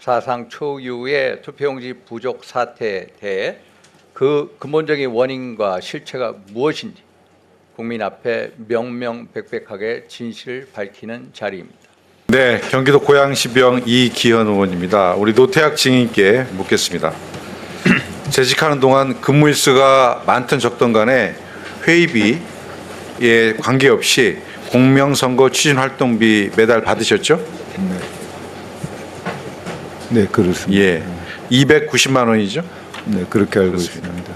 사상 초유의 투표용지 부족 사태에 대해 그 근본적인 원인과 실체가 무엇인지 국민 앞에 명명백백하게 진실을 밝히는 자리입니다. 네, 경기도 고양시병 이기현 의원입니다. 우리 노태학 증인께 묻겠습니다. 재직하는 동안 근무 일수가 많든 적든 간에 회의비에 관계없이 공명선거 추진활동비 매달 받으셨죠? 네, 그렇습니다. 예, 290만 원이죠? 네, 그렇게 알고 그렇습니다. 있습니다.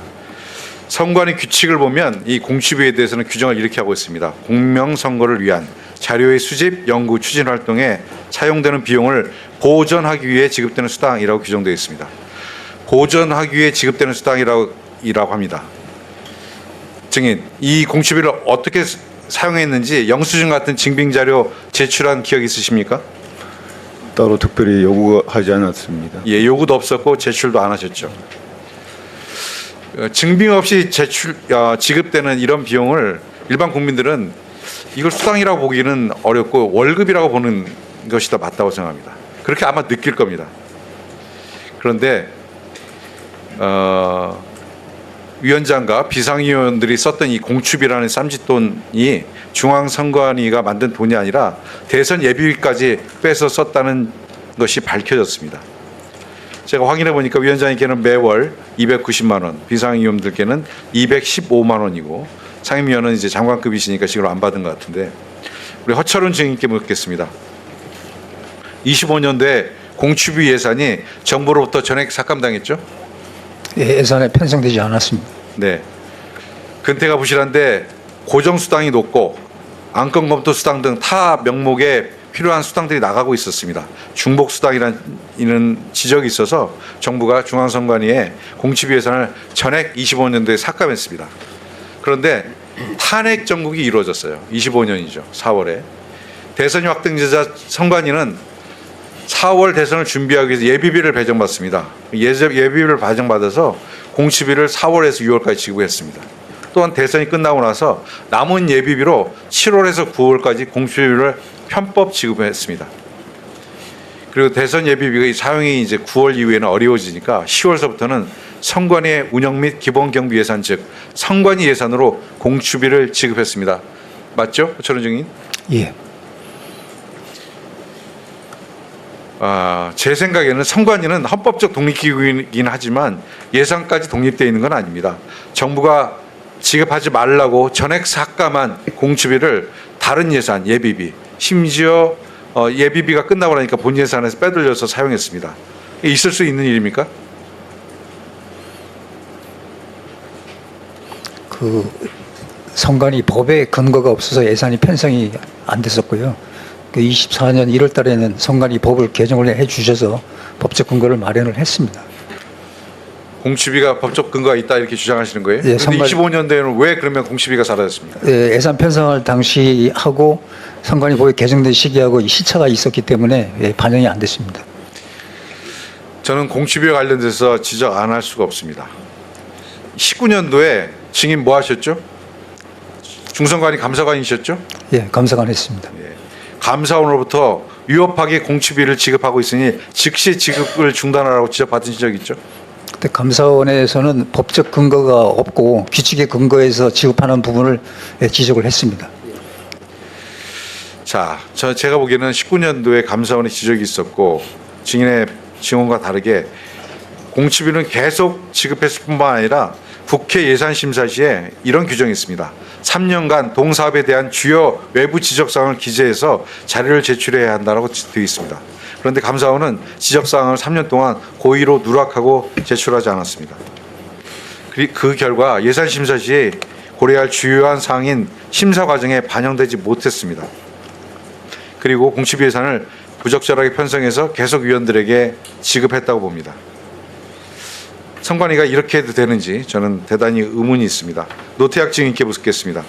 선관위 규칙을 보면 이 공취비에 대해서는 규정을 이렇게 하고 있습니다. 공명선거를 위한 자료의 수집, 연구, 추진 활동에 사용되는 비용을 보전하기 위해 지급되는 수당이라고 규정되어 있습니다. 보전하기 위해 지급되는 수당이라고 합니다. 증인, 이 공취비를 어떻게 사용했는지 영수증 같은 증빙 자료 제출한 기억 있으십니까? 따로 특별히 요구하지 않았습니다. 예, 요구도 없었고 제출도 안 하셨죠. 증빙 없이 지급되는 이런 비용을 일반 국민들은 이걸 수당이라고 보기는 어렵고 월급이라고 보는 것이 더 맞다고 생각합니다. 그렇게 아마 느낄 겁니다. 그런데 위원장과 비상위원들이 썼던 이 공추비라는 쌈짓돈이 중앙선관위가 만든 돈이 아니라 대선 예비비까지 빼서 썼다는 것이 밝혀졌습니다. 제가 확인해 보니까 위원장님께는 매월 290만 원, 비상위원들께는 215만 원이고 상임위원은 이제 장관급이시니까 지금 안 받은 것 같은데 우리 허철은 증인께 묻겠습니다. 25년도에 공추비 예산이 정부로부터 전액 삭감당했죠? 예, 예산에 편성되지 않았습니다. 네. 근태가 부실한데 고정수당이 높고 안건검토 수당 등 타 명목에 필요한 수당들이 나가고 있었습니다. 중복수당이라는 지적이 있어서 정부가 중앙선관위에 공취비 예산을 전액 25년도에 삭감했습니다. 그런데 탄핵 정국이 이루어졌어요. 25년이죠. 4월에. 대선이 확정되자 선관위는 4월 대선을 준비하기 위해서 예비비를 배정받습니다. 예비비를 배정받아서 공취비를 4월에서 6월까지 지급했습니다. 또한 대선이 끝나고 나서 남은 예비비로 7월에서 9월까지 공취비를 편법 지급했습니다. 그리고 대선 예비비가 사용이 이제 9월 이후에는 어려워지니까 10월서부터는 선관위의 운영 및 기본 경비 예산 즉 선관위 예산으로 공취비를 지급했습니다. 맞죠? 허철은 증인? 예. 제 생각에는 선관위는 헌법적 독립기구이긴 하지만 예산까지 독립되어 있는 건 아닙니다. 정부가 지급하지 말라고 전액 삭감한 공취비를 다른 예산, 예비비, 심지어 예비비가 끝나고 나니까 본 예산에서 빼돌려서 사용했습니다. 있을 수 있는 일입니까? 그 선관위 법에 근거가 없어서 예산이 편성이 안 됐었고요. 그 24년 1월 달에는 선관위 법을 개정을 해 주셔서 법적 근거를 마련을 했습니다. 공취비가 법적 근거가 있다 이렇게 주장하시는 거예요? 예, 그런데 25년도에는 왜 그러면 공취비가 사라졌습니까? 예, 예산 편성을 당시 하고 선관위 법이 개정된 시기하고 이 시차가 있었기 때문에 예, 반영이 안 됐습니다. 저는 공취비와 관련돼서 지적 안 할 수가 없습니다. 19년도에 증인 뭐 하셨죠? 중선관위 감사관이셨죠? 예, 감사관 했습니다. 감사원으로부터 위협하게 공취비를 지급하고 있으니 즉시 지급을 중단하라고 지적받은 적 있죠? 그때 감사원에서는 법적 근거가 없고 규칙에 근거해서 지급하는 부분을 예, 지적을 했습니다. 자, 제가 보기에는 19년도에 감사원의 지적이 있었고 증인의 증언과 다르게 공취비는 계속 지급했을 뿐만 아니라 국회 예산심사 시에 이런 규정이 있습니다. 3년간 동사업에 대한 주요 외부 지적사항을 기재해서 자료를 제출해야 한다고 되어 있습니다. 그런데 감사원은 지적사항을 3년 동안 고의로 누락하고 제출하지 않았습니다. 그 결과 예산심사 시에 고려할 주요한 사항인 심사 과정에 반영되지 못했습니다. 그리고 공취비 예산을 부적절하게 편성해서 계속 위원들에게 지급했다고 봅니다. 선관위가 이렇게 해도 되는지 저는 대단히 의문이 있습니다. 노태학 증인께 묻겠습니다.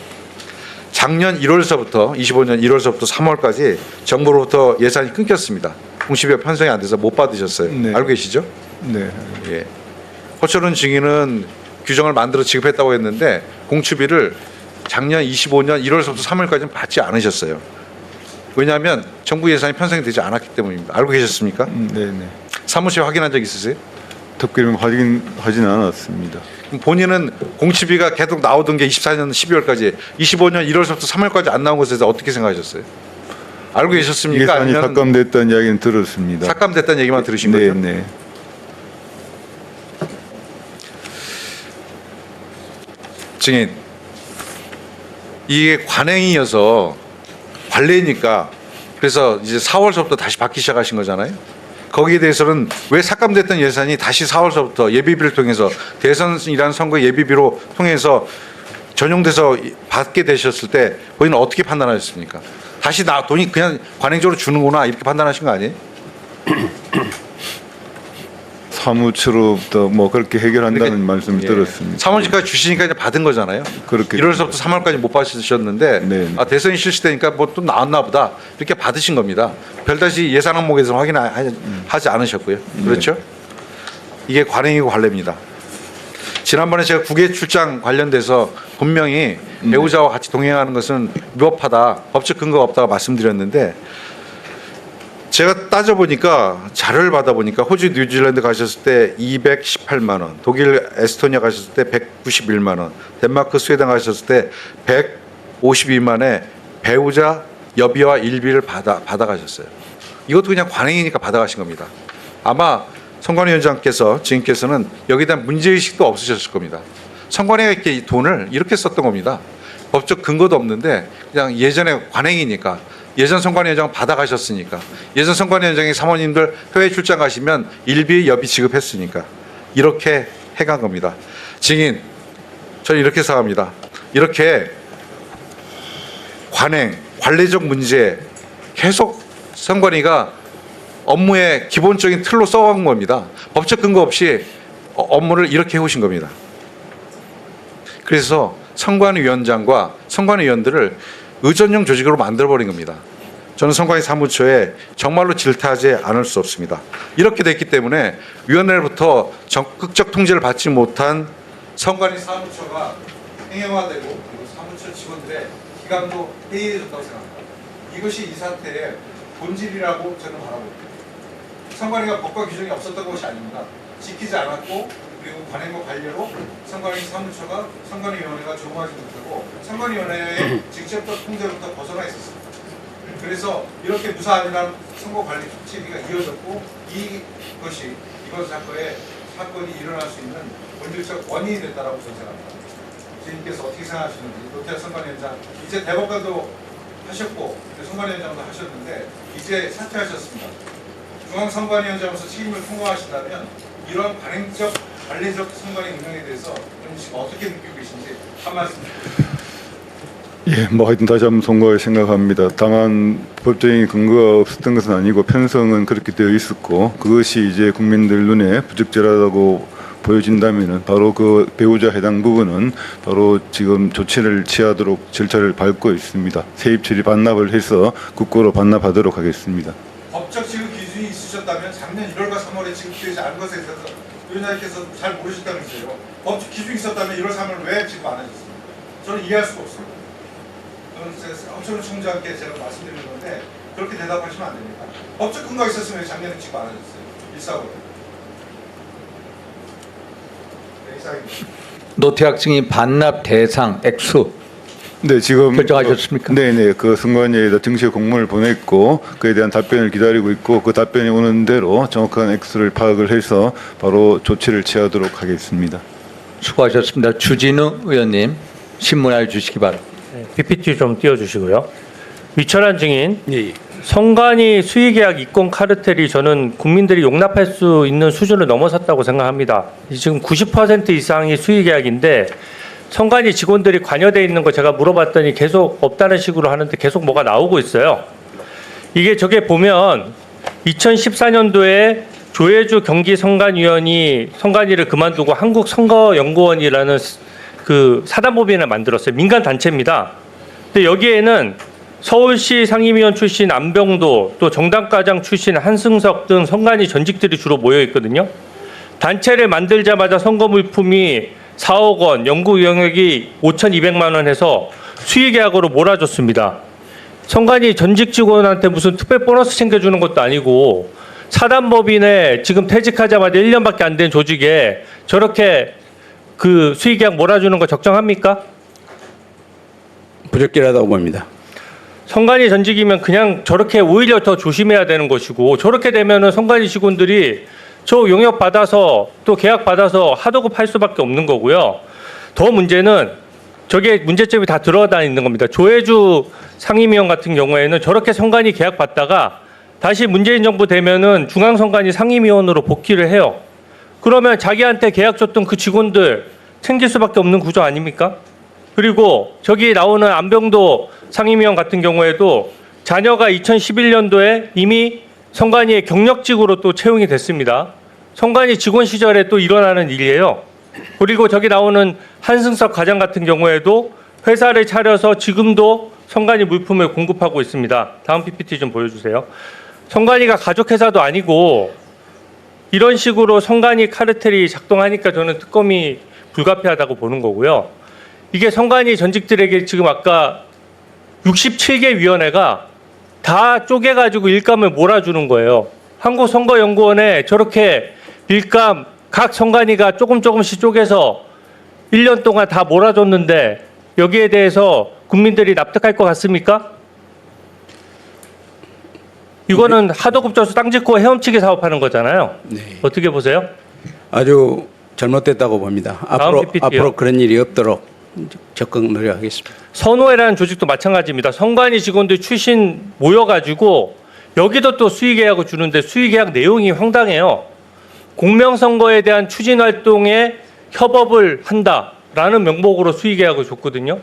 작년 1월서부터 25년 1월서부터 3월까지 정부로부터 예산이 끊겼습니다. 공취비가 편성이 안 돼서 못 받으셨어요. 네. 알고 계시죠? 네. 예. 허철은 증인은 규정을 만들어 지급했다고 했는데 공취비를 작년 25년 1월서부터 3월까지는 받지 않으셨어요. 왜냐하면 정부 예산이 편성이 되지 않았기 때문입니다. 알고 계셨습니까? 네, 네. 사무실 확인한 적 있으세요? 특별히 확인하지는 않았습니다. 그럼 본인은 공치비가 계속 나오던 게 24년 12월까지, 25년 1월부터 3월까지 안 나온 것에 대해서 어떻게 생각하셨어요? 알고 계셨습니까? 예산이 아니면 삭감됐다는 이야기는 들었습니다. 삭감됐다는 얘기만 들으신 네, 거죠? 네. 증인, 이게 관행이어서 관례니까 그래서 이제 4월서부터 다시 받기 시작하신 거잖아요. 거기에 대해서는 왜 삭감됐던 예산이 다시 4월서부터 예비비를 통해서 대선이라는 선거 예비비로 통해서 전용돼서 받게 되셨을 때 본인은 어떻게 판단하셨습니까? 다시 돈이 그냥 관행적으로 주는구나 이렇게 판단하신 거 아니에요? 사무처로부터 뭐 그렇게 해결한다는 말씀을 예. 들었습니다. 사무실까지 주시니까 이제 받은 거잖아요. 그렇게 1월서부터 3월까지 못 받으셨는데 네. 아, 대선이 실시되니까 뭐 또 나왔나 보다 이렇게 받으신 겁니다. 별다시 예산 항목에서 확인하지 않으셨고요. 그렇죠? 이게 관행이고 관례입니다. 지난번에 제가 국외 출장 관련돼서 분명히 배우자와 같이 동행하는 것은 위법하다, 법적 근거가 없다고 말씀드렸는데 제가 따져보니까 자료를 받아보니까 호주 뉴질랜드 가셨을 때 218만 원, 독일 에스토니아 가셨을 때 191만 원, 덴마크 스웨덴 가셨을 때 152만에 배우자 여비와 일비를 받아가셨어요. 이것도 그냥 관행이니까 받아가신 겁니다. 아마 선관위원장께서 지금께서는 여기에 대한 문제의식도 없으셨을 겁니다. 선관위가 이렇게 이 돈을 이렇게 썼던 겁니다. 법적 근거도 없는데 그냥 예전에 관행이니까 예전 선관위원장 받아가셨으니까 예전 선관위원장이 사모님들 해외 출장 가시면 일비 여비 지급했으니까 이렇게 해간 겁니다. 증인, 저는 이렇게 생각합니다. 이렇게 관행, 관례적 문제 계속 선관위가 업무의 기본적인 틀로 써간 겁니다. 법적 근거 없이 업무를 이렇게 해오신 겁니다. 그래서 선관위원장과 선관위원들을 의전형 조직으로 만들어버린 겁니다. 저는 선관위 사무처에 정말로 질타하지 않을 수 없습니다. 이렇게 됐기 때문에 위원회로부터 적극적 통제를 받지 못한 선관위 사무처가 행정화되고 그리고 사무처 직원들의 기강도 해이해졌다고 생각합니다. 이것이 이 사태의 본질이라고 저는 바라봅니다. 선관위가 법과 규정이 없었던 것이 아닙니다. 지키지 않았고 그리고 관행과 관례로 선관위 사무처가 선관위원회가 조공하지 못하고 선관위원회의 직접적 통제로부터 벗어나 있었습니다. 그래서 이렇게 무사안이란 선거관리 체계가 이어졌고 이것 사건이 일어날 수 있는 본질적 원인이 됐다라고 저는 생각합니다. 주님께서 어떻게 생각하시는지 노태하 선관위원장 이제 대법관도 하셨고 선관위원장도 하셨는데 이제 사퇴하셨습니다. 중앙선관위원장으로서 책임을 통과하신다면 이런 관행적 관례적 선관위 운영에 대해서 지금 어떻게 느끼고 계신지 한 말씀 드립니다. 예, 뭐 하여튼 다시 한번 송구하게 생각합니다. 다만 법적인 근거가 없었던 것은 아니고 편성은 그렇게 되어 있었고 그것이 이제 국민들 눈에 부적절하다고 보여진다면은 바로 그 배우자 해당 부분은 바로 지금 조치를 취하도록 절차를 밟고 있습니다. 세입 처리 반납을 해서 국고로 반납하도록 하겠습니다. 법적 지급 기준이 있으셨다면 작년 1월과 3월에 지급되지 않은 것에 대해서 위원장님께서 잘 모르셨다면서요. 법적 기준이 있었다면 1월, 3월 왜 지급 안 하셨습니까? 저는 이해할 수가 없습니다. 저는 제가 엄청 총장께 제가 말씀드리는 건데 그렇게 대답하시면 안 됩니다. 법적 근거가 있었으면 왜 작년에 지급 안 하셨어요? 일사고로. 네, 이상입니다. 노태학 증인 반납 대상 액수 네, 지금 결정하셨습니까? 네네, 그 선관위에다 정식 공문을 보냈고 그에 대한 답변을 기다리고 있고 그 답변이 오는 대로 정확한 액수를 파악을 해서 바로 조치를 취하도록 하겠습니다. 수고하셨습니다. 주진우 의원님 신문할 주시기 바랍니다. PPT 좀 띄워주시고요. 위철한 증인, 선관위 수의계약 이권 카르텔이 저는 국민들이 용납할 수 있는 수준을 넘어섰다고 생각합니다. 지금 90% 이상이 수의계약인데 선관위 직원들이 관여되어 있는 거 제가 물어봤더니 계속 없다는 식으로 하는데 계속 뭐가 나오고 있어요. 이게 저게 보면 2014년도에 조혜주 경기선관위원이 선관위를 그만두고 한국선거연구원이라는 그 사단법인을 만들었어요. 민간 단체입니다. 근데 여기에는 서울시 상임위원 출신 안병도 또 정당과장 출신 한승석 등 선관위 전직들이 주로 모여 있거든요. 단체를 만들자마자 선거 물품이 4억 원, 연구 영역이 5,200만 원 해서 수의계약으로 몰아줬습니다. 선관위 전직 직원한테 무슨 특별 보너스 챙겨주는 것도 아니고 사단법인에 지금 퇴직하자마자 1년밖에 안 된 조직에 저렇게 그 수의계약 몰아주는 거 적정합니까? 부적절하다고 봅니다. 선관위 전직이면 그냥 저렇게 오히려 더 조심해야 되는 것이고 저렇게 되면은 선관위 직원들이 저 용역 받아서 또 계약 받아서 하도급 할 수밖에 없는 거고요. 더 문제는 저게 문제점이 다 들어가 있는 겁니다. 조혜주 상임위원 같은 경우에는 저렇게 선관위 계약 받다가 다시 문재인 정부 되면은 중앙선관위 상임위원으로 복귀를 해요. 그러면 자기한테 계약 줬던 그 직원들 챙길 수밖에 없는 구조 아닙니까? 그리고 저기 나오는 안병도 상임위원 같은 경우에도 자녀가 2011년도에 이미 선관위의 경력직으로 또 채용이 됐습니다. 선관위 직원 시절에 또 일어나는 일이에요. 그리고 저기 나오는 한승석 과장 같은 경우에도 회사를 차려서 지금도 선관위 물품을 공급하고 있습니다. 다음 PPT 좀 보여주세요. 선관위가 가족회사도 아니고 이런 식으로 선관위 카르텔이 작동하니까 저는 특검이 불가피하다고 보는 거고요. 이게 선관위 전직들에게 지금 아까 67개 위원회가 다 쪼개가지고 일감을 몰아주는 거예요. 한국선거연구원에 저렇게 일감 각 선관위가 조금씩 쪼개서 1년 동안 다 몰아줬는데 여기에 대해서 국민들이 납득할 것 같습니까? 이거는 하도급 줘서 땅 짓고 헤엄치기 사업하는 거잖아요. 네. 어떻게 보세요? 아주 잘못됐다고 봅니다. 다음 PPT 요. 앞으로 그런 일이 없도록 적극 노력하겠습니다. 선호회라는 조직도 마찬가지입니다. 선관위 직원들 출신 모여가지고 여기도 또 수의계약을 주는데 수의계약 내용이 황당해요. 공명선거에 대한 추진활동에 협업을 한다라는 명목으로 수의계약을 줬거든요.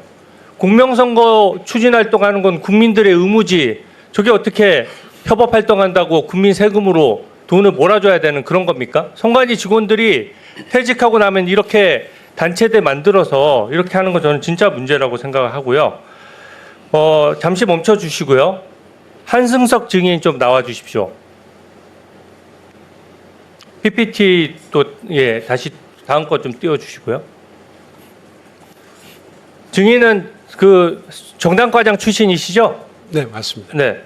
공명선거 추진활동하는 건 국민들의 의무지. 저게 어떻게 협업활동한다고 국민 세금으로 돈을 몰아줘야 되는 그런 겁니까? 선관위 직원들이 퇴직하고 나면 이렇게 단체들 만들어서 이렇게 하는 건 저는 진짜 문제라고 생각을 하고요. 잠시 멈춰 주시고요. 한승석 증인 좀 나와 주십시오. PPT 또 예, 다시 다음 거 좀 띄워 주시고요. 증인은 그 정당과장 출신이시죠? 네, 맞습니다. 네.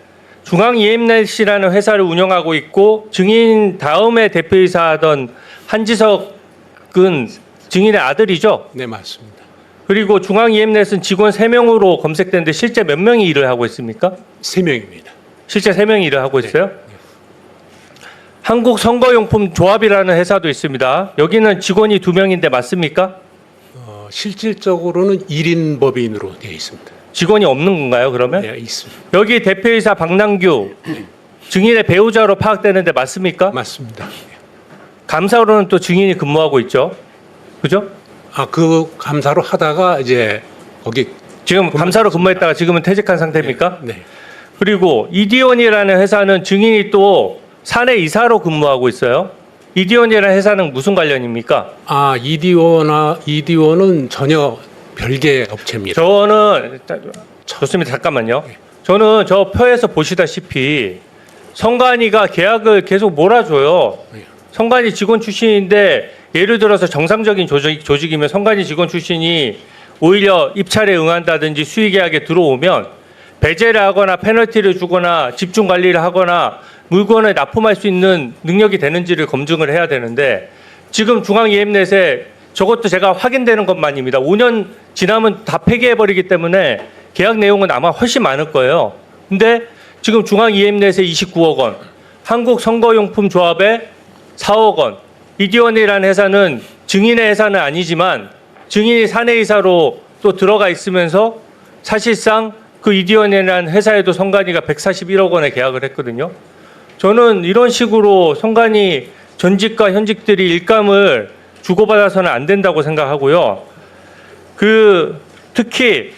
중앙이엠넷이라는 회사를 운영하고 있고 증인 다음에 대표이사 하던 한지석은 증인의 아들이죠. 네, 맞습니다. 그리고 중앙이엠넷은 직원 3명으로 검색되는데 실제 몇 명이 일을 하고 있습니까? 3명입니다. 실제 3명이 일을 하고 있어요? 한국선거용품 조합이라는 회사도 있습니다. 여기는 직원이 2명인데 맞습니까? 실질적으로는 1인 법인으로 되어 있습니다. 직원이 없는 건가요, 그러면? 네, 있습니다. 여기 대표이사 박남규 증인의 배우자로 파악되는데 맞습니까? 맞습니다. 감사로는 또 증인이 근무하고 있죠. 그죠? 그 감사로 하다가 이제 거기 지금 감사로 근무했다가 지금은 퇴직한 상태입니까? 네. 그리고 이디온이라는 회사는 증인이 또 사내 이사로 근무하고 있어요. 이디온이라는 회사는 무슨 관련입니까? 이디원은 전혀 별개 업체입니다. 저는 좋습니다. 잠깐만요. 저는 저 표에서 보시다시피 선관위가 계약을 계속 몰아줘요. 선관위 직원 출신인데 예를 들어서 정상적인 조직이면 선관위 직원 출신이 오히려 입찰에 응한다든지 수의계약에 들어오면 배제를 하거나 페널티를 주거나 집중 관리를 하거나 물건을 납품할 수 있는 능력이 되는지를 검증을 해야 되는데 지금 중앙이엠넷에 저것도 제가 확인되는 것만입니다. 5년 지나면 다 폐기해버리기 때문에 계약 내용은 아마 훨씬 많을 거예요. 근데 지금 중앙이엠넷에 29억 원, 한국선거용품조합에 4억 원, 이디원이라는 회사는 증인의 회사는 아니지만 증인이 사내이사로 또 들어가 있으면서 사실상 그 이디원이라는 회사에도 선관위가 141억 원에 계약을 했거든요. 저는 이런 식으로 선관위 전직과 현직들이 일감을 주고받아서는 안 된다고 생각하고요. 특히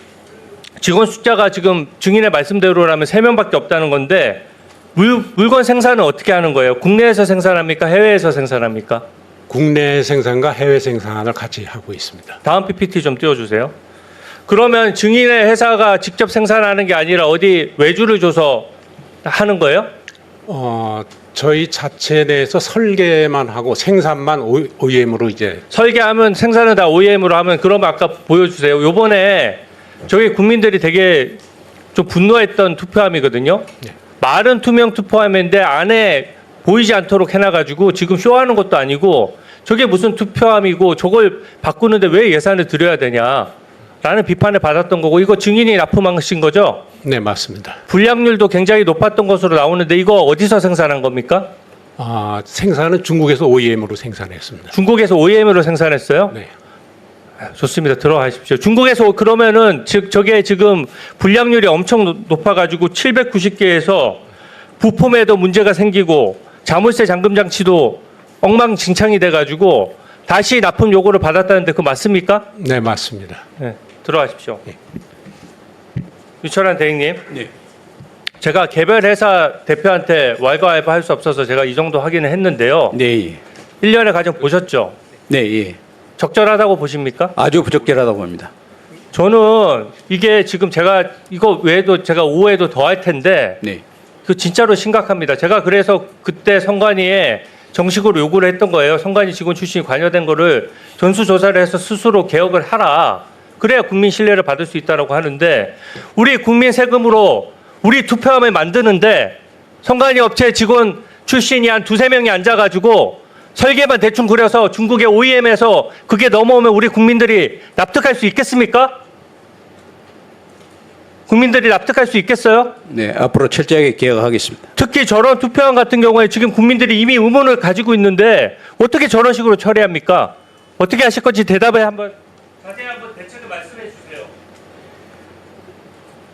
직원 숫자가 지금 증인의 말씀대로라면 3명밖에 없다는 건데 물건 생산은 어떻게 하는 거예요? 국내에서 생산합니까? 해외에서 생산합니까? 국내 생산과 해외 생산을 같이 하고 있습니다. 다음 PPT 좀 띄워주세요. 그러면 증인의 회사가 직접 생산하는 게 아니라 어디 외주를 줘서 하는 거예요? 저희 자체 내에서 설계만 하고 생산만 OEM으로 이제 설계하면 생산은 다 OEM으로 하면 그러면 아까 보여주세요. 요번에 저희 국민들이 되게 좀 분노했던 투표함이거든요. 네. 말은 투명 투표함인데 안에 보이지 않도록 해놔가지고 지금 쇼하는 것도 아니고 저게 무슨 투표함이고 저걸 바꾸는데 왜 예산을 들여야 되냐라는 비판을 받았던 거고 이거 증인이 납품하신 거죠? 네, 맞습니다. 불량률도 굉장히 높았던 것으로 나오는데 이거 어디서 생산한 겁니까? 생산은 중국에서 OEM으로 생산했습니다. 중국에서 OEM으로 생산했어요? 네. 좋습니다. 들어가십시오. 중국에서 그러면은 저게 지금 불량률이 엄청 높아가지고 790개에서 부품에도 문제가 생기고 자물쇠 잠금 장치도 엉망진창이 돼가지고 다시 납품 요구를 받았다는데 그거 맞습니까? 네, 맞습니다. 네, 들어가십시오. 유철한 대행님. 네. 제가 개별 회사 대표한테 왈가왈부 할 수 없어서 제가 이 정도 확인을 했는데요. 네, 예. 1년의 과정 보셨죠? 네, 예. 적절하다고 보십니까? 아주 부적절하다고 봅니다. 저는 이게 지금 제가 이거 외에도 제가 오해도 더 할 텐데 네. 그 진짜로 심각합니다. 제가 그래서 그때 선관위에 정식으로 요구를 했던 거예요. 선관위 직원 출신이 관여된 거를 전수조사를 해서 스스로 개혁을 하라. 그래야 국민 신뢰를 받을 수 있다라고 하는데 우리 국민 세금으로 우리 투표함을 만드는데 선관위 업체 직원 출신이 한 두세 명이 앉아가지고 설계만 대충 그려서 중국의 OEM에서 그게 넘어오면 우리 국민들이 납득할 수 있겠습니까? 국민들이 납득할 수 있겠어요? 네, 앞으로 철저하게 개혁하겠습니다. 특히 저런 투표함 같은 경우에 지금 국민들이 이미 의문을 가지고 있는데 어떻게 저런 식으로 처리합니까? 어떻게 하실 건지 대답에 한번 자세히 한번 대책을 말씀해 주세요.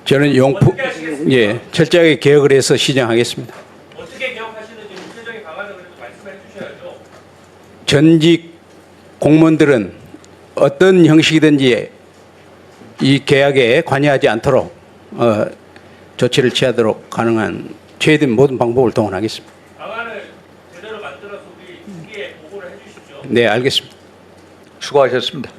저는 어떻게 하시겠습니까? 예, 철저하게 개혁을 해서 시정하겠습니다. 어떻게 개혁하시는지 구체적인 방안을 그래도 말씀해 주셔야죠. 전직 공무원들은 어떤 형식이든지 이 계약에 관여하지 않도록 조치를 취하도록 가능한 최대한 모든 방법을 동원하겠습니다. 방안을 제대로 만들어서 우리 특위에 보고를 해주시죠. 네, 알겠습니다. 수고하셨습니다.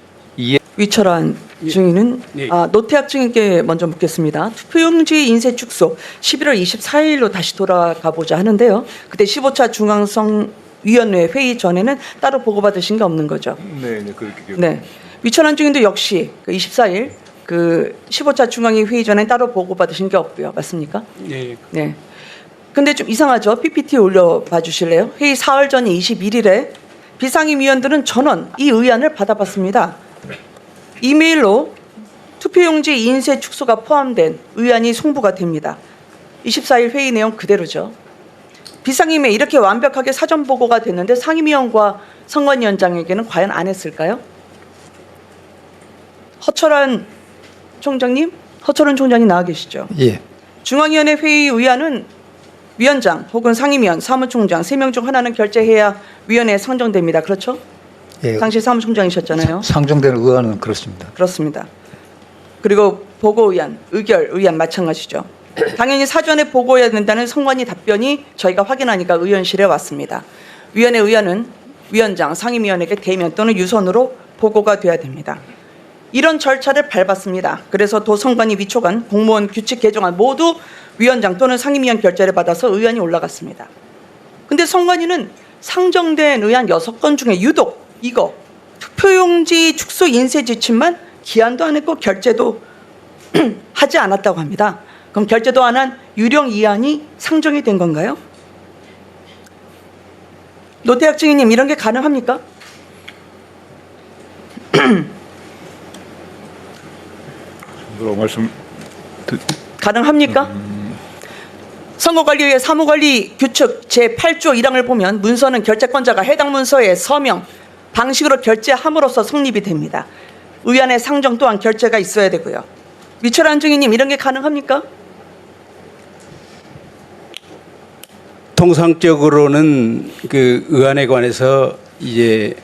위철한 증인은 예. 노태학 증인께 먼저 묻겠습니다. 투표용지 인쇄 축소 11월 24일로 다시 돌아가 보자 하는데요. 그때 15차 중앙선위원회 회의 전에는 따로 보고받으신 게 없는 거죠. 네, 그렇게 기억. 네. 위철한 증인도 역시 그 24일 그 15차 중앙위 회의 전에 따로 보고받으신 게 없고요. 맞습니까? 네. 네. 근데 좀 이상하죠. PPT 올려봐 주실래요? 회의 사흘 전 21일에 비상임위원들은 전원 이 의안을 받아봤습니다. 이메일로 투표용지 인쇄 축소가 포함된 의안이 송부가 됩니다. 24일 회의 내용 그대로죠. 비상임에 이렇게 완벽하게 사전 보고가 됐는데 상임위원과 선관위원장에게는 과연 안 했을까요? 허철한 총장님, 허철한 총장이 나와 계시죠. 예. 중앙위원회 회의 의안은 위원장 혹은 상임위원, 사무총장 3명 중 하나는 결재해야 위원회에 상정됩니다. 그렇죠? 예. 당시 사무총장이셨잖아요. 상정된 의안은 그렇습니다. 그렇습니다. 그리고 보고의안, 의결의안 마찬가지죠. 당연히 사전에 보고해야 된다는 선관위 답변이 저희가 확인하니까 의원실에 왔습니다. 위원회 의안은 위원장, 상임위원에게 대면 또는 유선으로 보고가 돼야 됩니다. 이런 절차를 밟았습니다. 그래서 도선관위 위촉안, 공무원 규칙 개정안 모두 위원장 또는 상임위원 결재를 받아서 의안이 올라갔습니다. 근데 선관위는 상정된 의안 6건 중에 유독 이거 투표용지 축소 인쇄 지침만 기한도 안 했고 결재도 하지 않았다고 합니다. 그럼 결재도 안 한 유령 이안이 상정이 된 건가요? 노태학 증인님 이런 게 가능합니까? 뭐라고 말씀 가능합니까? 선거관리위의 사무관리 규칙 제8조 1항을 보면 문서는 결재권자가 해당 문서의 서명, 방식으로 결재함으로써 성립이 됩니다. 의안의 상정 또한 결재가 있어야 되고요. 위철한 증인님 이런 게 가능합니까? 통상적으로는 그 의안에 관해서 이제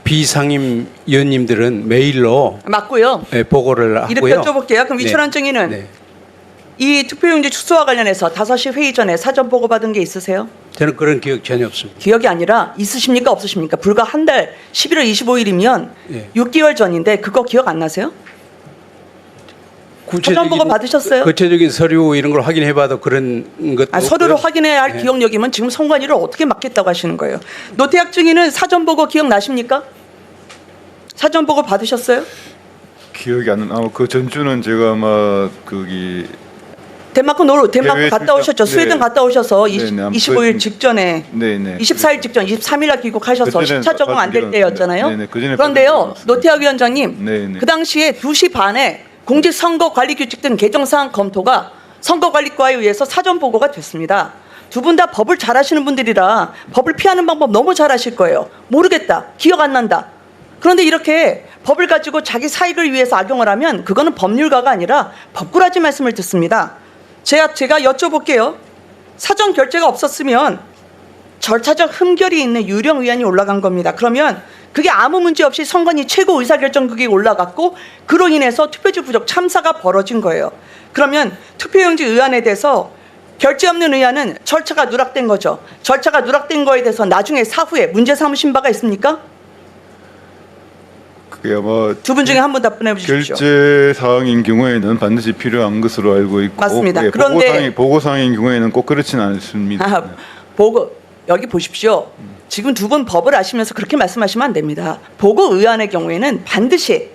비상임 위원님들은 메일로 맞고요. 보고를 이렇게 하고요. 여쭤볼게요. 그럼 위철한 네. 증인은 네. 이 투표용지 축소와 관련해서 5시 회의 전에 사전 보고 받은 게 있으세요? 저는 그런 기억 전혀 없습니다. 기억이 아니라 있으십니까 없으십니까? 불과 한 달 11월 25일이면 예. 6개월 전인데 그거 기억 안 나세요? 사전 보고 받으셨어요? 구체적인 서류 이런 걸 확인해봐도 그런 것도 서류를 없고요. 확인해야 할 네. 기억력이면 지금 선관위를 어떻게 맡겠다고 하시는 거예요? 노태학 증인은 사전 보고 기억나십니까? 사전 보고 받으셨어요? 기억이 안 나. 그 전주는 제가 아마 거기 덴마크 해외 갔다 오셨죠. 출장, 스웨덴 네. 갔다 오셔서 네, 네, 25일 직전에 네네. 24일 직전 23일 날 귀국하셔서 그때는 10차 적응 안 될 받은 때였잖아요. 네네, 그전에 그런데요. 받은 적이 노태학 위원장님 네네. 그 당시에 2시 반에 공직선거관리규칙 등 개정사항 검토가 선거관리과에 의해서 사전 보고가 됐습니다. 두 분 다 법을 잘 아시는 분들이라 법을 피하는 방법 너무 잘 아실 거예요. 모르겠다. 기억 안 난다. 그런데 이렇게 법을 가지고 자기 사익을 위해서 악용을 하면 그거는 법률가가 아니라 법꾸라지 말씀을 듣습니다. 제가 여쭤볼게요. 사전 결재가 없었으면 절차적 흠결이 있는 유령 의안이 올라간 겁니다. 그러면 그게 아무 문제 없이 선관위 최고 의사결정국이 올라갔고 그로 인해서 투표지 부족 참사가 벌어진 거예요. 그러면 투표용지 의안에 대해서 결재 없는 의안은 절차가 누락된 거죠. 절차가 누락된 거에 대해서 나중에 사후에 문제 삼으신 바가 있습니까? 그게 아마 두 분 중에 한 분 답변해 주십시오. 결제 사항인 경우에는 반드시 필요한 것으로 알고 있고, 맞습니다. 예, 그런데 보고 사항인 경우에는 꼭 그렇지는 않습니다. 아, 보고 여기 보십시오. 지금 두 분 법을 아시면서 그렇게 말씀하시면 안 됩니다. 보고 의안의 경우에는 반드시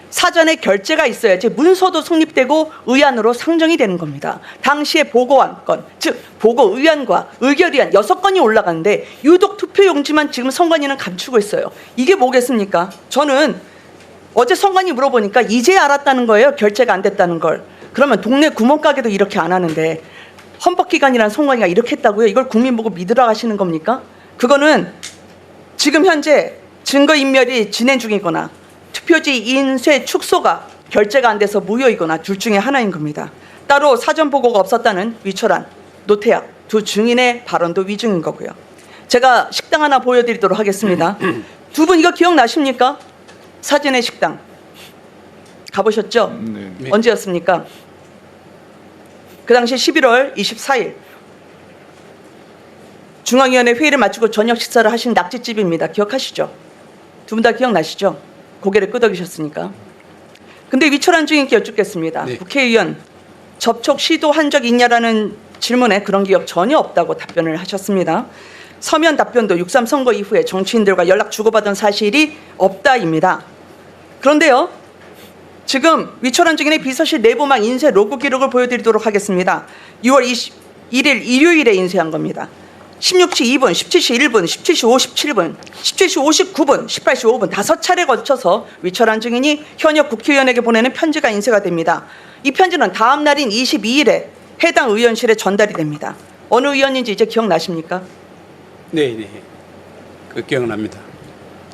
사전에 결재가 있어야지 문서도 성립되고 의안으로 상정이 되는 겁니다. 당시에 보고안 건, 즉 보고 의안과 의결의안 6건이 올라가는데 유독 투표용지만 지금 선관위는 감추고 있어요. 이게 뭐겠습니까? 저는 어제 선관위 물어보니까 이제 알았다는 거예요. 결재가 안 됐다는 걸. 그러면 동네 구멍가게도 이렇게 안 하는데 헌법기관이란 선관위가 이렇게 했다고요? 이걸 국민 보고 믿으라 하시는 겁니까? 그거는 지금 현재 증거인멸이 진행 중이거나 투표지 인쇄 축소가 결재가 안 돼서 무효이거나 둘 중에 하나인 겁니다. 따로 사전 보고가 없었다는 위철한, 노태학 두 증인의 발언도 위증인 거고요. 제가 식당 하나 보여드리도록 하겠습니다. 두 분 이거 기억나십니까? 사진의 식당 가보셨죠? 네. 언제였습니까? 그 당시 11월 24일 중앙위원회 회의를 마치고 저녁 식사를 하신 낙지집입니다. 기억하시죠? 두 분 다 기억나시죠? 고개를 끄덕이셨으니까. 근데 위철한 증인께 여쭙겠습니다. 네. 국회의원 접촉 시도한 적 있냐라는 질문에 그런 기억 전혀 없다고 답변을 하셨습니다. 서면 답변도 6.3 선거 이후에 정치인들과 연락 주고받은 사실이 없다입니다. 그런데요. 지금 위철한 증인의 비서실 내부망 인쇄 로그 기록을 보여드리도록 하겠습니다. 6월 21일 일요일에 인쇄한 겁니다. 16시 2분, 17시 1분, 17시 57분, 17시 59분, 18시 5분 5차례 거쳐서 위철한 증인이 현역 국회의원에게 보내는 편지가 인쇄가 됩니다. 이 편지는 다음 날인 22일에 해당 의원실에 전달이 됩니다. 어느 의원인지 이제 기억나십니까? 네. 그 기억납니다.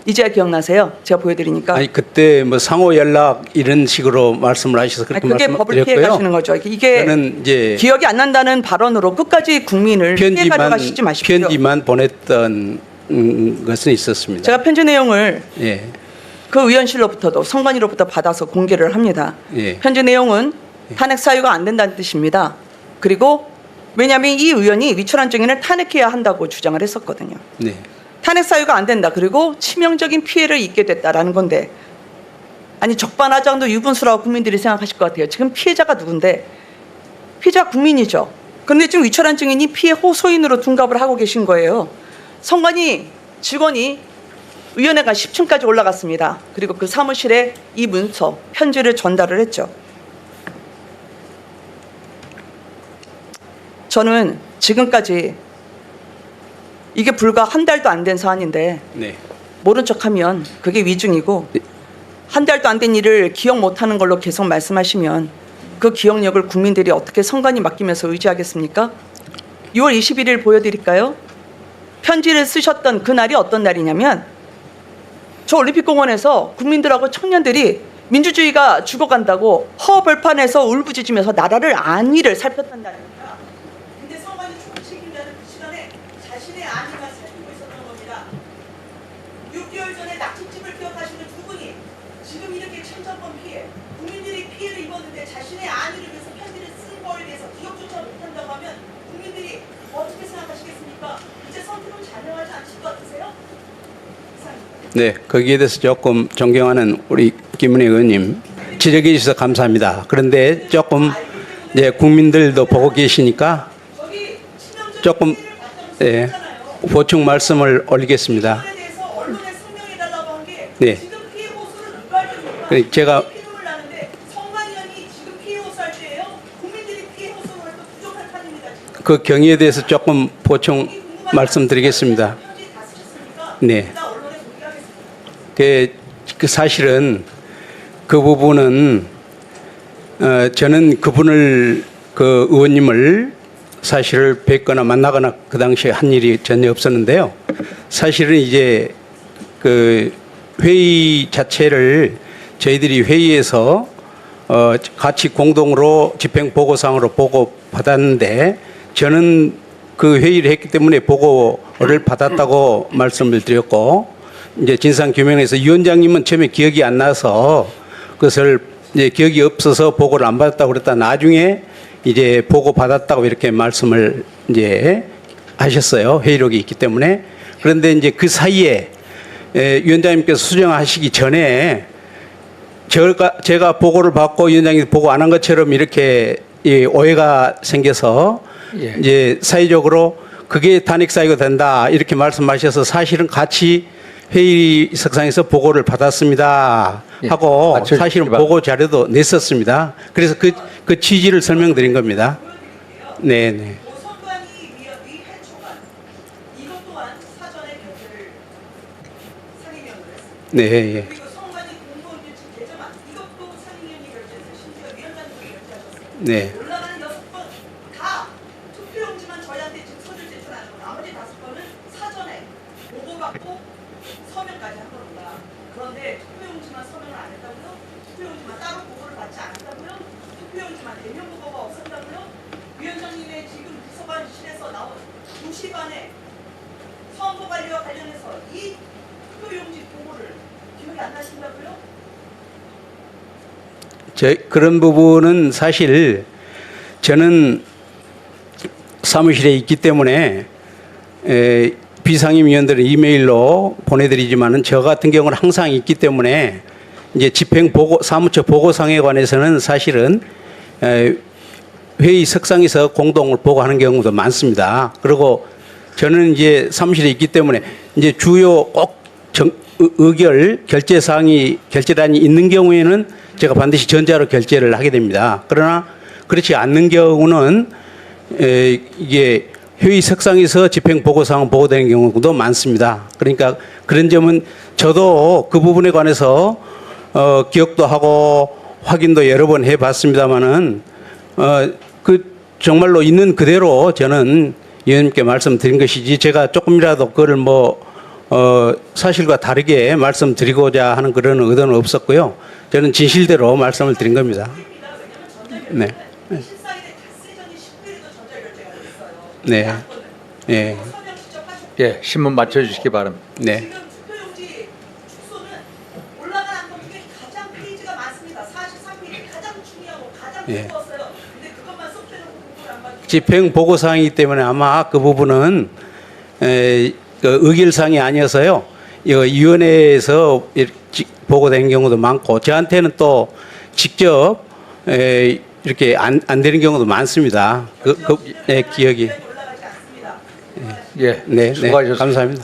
이제야 기억나세요? 제가 보여드리니까. 아니 그때 뭐 상호 연락 이런 식으로 말씀을 하셔서 그렇게 그게 법을 피해 말씀드렸고요. 가시는 거죠. 이게 저는 이제 기억이 안 난다는 발언으로 끝까지 국민을 피해 가져가시지 마십시오. 편지만 보냈던 것은 있었습니다. 제가 편지 내용을 예. 그 의원실로부터도 선관위로부터 받아서 공개를 합니다. 예. 편지 내용은 탄핵 사유가 안 된다는 뜻입니다. 그리고 왜냐하면 이 의원이 위철한 증인을 탄핵해야 한다고 주장을 했었거든요. 네. 탄핵 사유가 안 된다. 그리고 치명적인 피해를 입게 됐다라는 건데, 아니 적반하장도 유분수라고 국민들이 생각하실 것 같아요. 지금 피해자가 누군데? 피해자 국민이죠. 그런데 지금 위철한 증인이 피해 호소인으로 둔갑을 하고 계신 거예요. 선관위 직원이 위원회관 10층까지 올라갔습니다. 그리고 그 사무실에 이 문서, 편지를 전달을 했죠. 저는 지금까지 이게 불과 한 달도 안 된 사안인데 네. 모른 척하면 그게 위증이고, 한 달도 안 된 일을 기억 못하는 걸로 계속 말씀하시면 그 기억력을 국민들이 어떻게 선관위 맡기면서 의지하겠습니까? 6월 21일 보여드릴까요? 편지를 쓰셨던 그날이 어떤 날이냐면, 저 올림픽공원에서 국민들하고 청년들이 민주주의가 죽어간다고 허벌판에서 울부짖으면서 나라를 안위를 살폈던 날입니다. 근데 선관위 초기 책임자는 그 시간에 자신의 안위가 살피고 있었던 겁니다. 6개월 전에 낙지집을 기억하시는 두 분이 지금 이렇게 천정권 피해, 국민들이 피해를 입었는데 자신의 안위를 위해서 편지를 쓴 거에 대해서 기억조차 못한다고 하면 국민들이 어떻게 생각하시겠습니까? 이제 선택은 자명하지 않으실 것 같으세요? 네, 거기에 대해서 조금 존경하는 우리 김은혜 의원님 지적해 주셔서 감사합니다. 그런데 조금 이제 국민들도 보고 계시니까 조금 보충 말씀을 올리겠습니다. 네, 제가 그 경위에 대해서 조금 보충 말씀드리겠습니다. 네. 그 사실은 그 부분은 저는 그분을 그 의원님을 사실 뵙거나 만나거나 그 당시에 한 일이 전혀 없었는데요. 사실은 이제 그 회의 자체를 저희들이 회의에서 같이 공동으로 집행 보고상으로 보고 받았는데 저는 그 회의를 했기 때문에 보고를 받았다고 말씀을 드렸고 이제 진상 규명에서 위원장님은 처음에 기억이 안 나서 그것을 이제 기억이 없어서 보고를 안 받았다고 그랬다 나중에 이제 보고 받았다고 이렇게 말씀을 이제 하셨어요. 회의록이 있기 때문에. 그런데 이제 그 사이에 위원장님께서 수정하시기 전에 제가 보고를 받고 위원장이 보고 안 한 것처럼 이렇게 오해가 생겨서 예. 이제 사회적으로 그게 탄핵 사유가 된다 이렇게 말씀하셔서 사실은 같이 회의석상에서 보고를 받았습니다 하고 예, 맞춰주시기 사실은 바랍니다. 보고 자료도 냈었습니다. 그래서 그 취지를 설명드린 겁니다. 네, 네. 선관위 위할 초관 이것 또한 사전에 결재를 상임위원으로 했습니다. 네, 예. 그리고 선관위 공무원 규칙 개정안 이것도 상임위원이 결재해서 심지어 위원장님도 결재하셨습니다. 네. 올라가는 6건 다 투표용지만 저희한테 지금 서류 제출하는 거 나머지 5건은 사전에 보고받고 서명까지 한 겁니다. 그런데 투표용지만 서명을 안 했다고요? 투표용지만 따로 보고를 받지 않았다고요? 투표용지만 대면 보고가 없었다고요? 위원장님의 지금 비서관실에서 나온 2시 반에 선거 관리와 관련해서 이 투표용지 보고를 기억이 안 나신다고요? 그런 부분은 사실 저는 사무실에 있기 때문에 비상임위원들은 이메일로 보내드리지만은 저 같은 경우는 항상 있기 때문에 이제 집행 보고 사무처 보고상에 관해서는 사실은 회의 석상에서 공동을 보고하는 경우도 많습니다. 그리고 저는 이제 사무실에 있기 때문에 이제 주요 꼭 결재란이 있는 경우에는 제가 반드시 전자로 결재를 하게 됩니다. 그러나 그렇지 않는 경우는 이게 회의 석상에서 집행 보고사항 보고되는 경우도 많습니다. 그러니까 그런 점은 저도 그 부분에 관해서 기억도 하고 확인도 여러 번 해봤습니다만은 그 정말로 있는 그대로 저는 위원님께 말씀드린 것이지 제가 조금이라도 그걸 사실과 다르게 말씀드리고자 하는 그런 의도는 없었고요. 저는 진실대로 말씀을 드린 겁니다. 네. 실사일에 닷새 전에 10일에도 전자결제가 됐어요. 네. 네. 서명 직접 하셨고 예, 신문 맞춰주시기 바랍니다. 네. 지금 투표용지 축소는 올라간 안건 중에 가장 페이지가 많습니다. 43페이지 가장 중요하고 가장 예. 두꺼웠어요. 근데 그것만 쏙 빼놓고 공부를 안 받고 집행 보고사항이기 때문에 아마 그 부분은 그 의결사항이 아니어서요. 이거 위원회에서 보고된 경우도 많고 저한테는 또 직접 이렇게 안 되는 경우도 많습니다. 기억이. 올라가지 않습니다. 예, 네, 네, 수고하셨습니다. 감사합니다.